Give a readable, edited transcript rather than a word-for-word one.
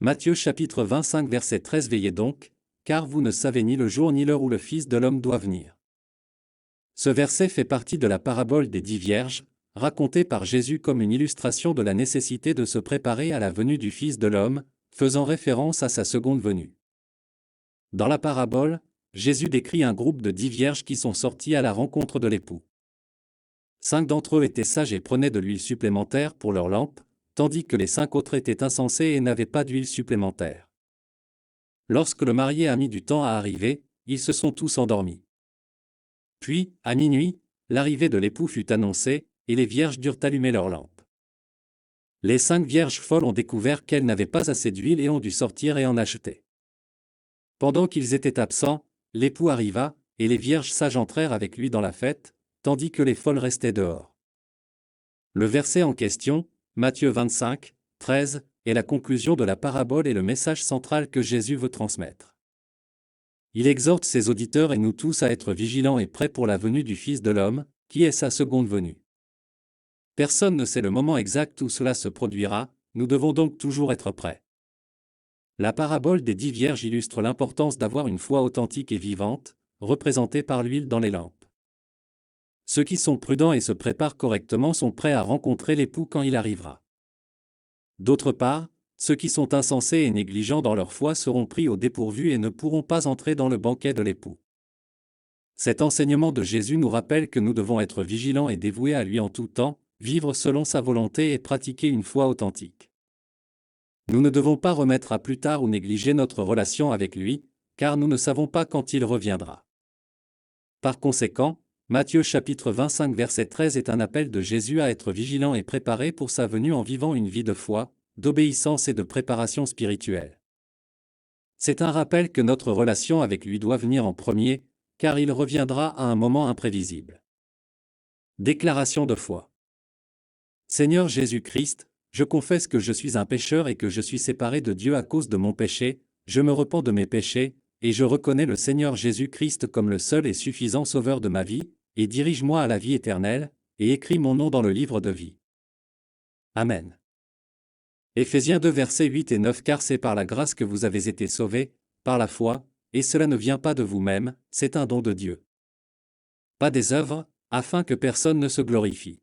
Matthieu chapitre 25 verset 13 Veillez donc, car vous ne savez ni le jour ni l'heure où le Fils de l'homme doit venir. Ce verset fait partie de la parabole des 10 vierges, racontée par Jésus comme une illustration de la nécessité de se préparer à la venue du Fils de l'homme, faisant référence à sa seconde venue. Dans la parabole, Jésus décrit un groupe de 10 vierges qui sont sorties à la rencontre de l'époux. 5 d'entre eux étaient sages et prenaient de l'huile supplémentaire pour leurs lampes, tandis que les 5 autres étaient insensés et n'avaient pas d'huile supplémentaire. Lorsque le marié a mis du temps à arriver, ils se sont tous endormis. Puis, à minuit, l'arrivée de l'époux fut annoncée, et les vierges durent allumer leurs lampes. Les 5 vierges folles ont découvert qu'elles n'avaient pas assez d'huile et ont dû sortir et en acheter. Pendant qu'ils étaient absents, l'époux arriva, et les vierges sages entrèrent avec lui dans la fête, tandis que les folles restaient dehors. Le verset en question, Matthieu 25, 13, est la conclusion de la parabole et le message central que Jésus veut transmettre. Il exhorte ses auditeurs et nous tous à être vigilants et prêts pour la venue du Fils de l'homme, qui est sa seconde venue. Personne ne sait le moment exact où cela se produira, nous devons donc toujours être prêts. La parabole des 10 vierges illustre l'importance d'avoir une foi authentique et vivante, représentée par l'huile dans les lampes. Ceux qui sont prudents et se préparent correctement sont prêts à rencontrer l'époux quand il arrivera. D'autre part, ceux qui sont insensés et négligents dans leur foi seront pris au dépourvu et ne pourront pas entrer dans le banquet de l'époux. Cet enseignement de Jésus nous rappelle que nous devons être vigilants et dévoués à lui en tout temps, vivre selon sa volonté et pratiquer une foi authentique. Nous ne devons pas remettre à plus tard ou négliger notre relation avec lui, car nous ne savons pas quand il reviendra. Par conséquent, Matthieu chapitre 25 verset 13 est un appel de Jésus à être vigilant et préparé pour sa venue en vivant une vie de foi, d'obéissance et de préparation spirituelle. C'est un rappel que notre relation avec lui doit venir en premier, car il reviendra à un moment imprévisible. Déclaration de foi. Seigneur Jésus-Christ, je confesse que je suis un pécheur et que je suis séparé de Dieu à cause de mon péché, je me repens de mes péchés, et je reconnais le Seigneur Jésus-Christ comme le seul et suffisant sauveur de ma vie, et dirige-moi à la vie éternelle, et écris mon nom dans le livre de vie. Amen. Éphésiens 2 versets 8 et 9 Car c'est par la grâce que vous avez été sauvés, par la foi, et cela ne vient pas de vous-même, c'est un don de Dieu. Pas des œuvres, afin que personne ne se glorifie.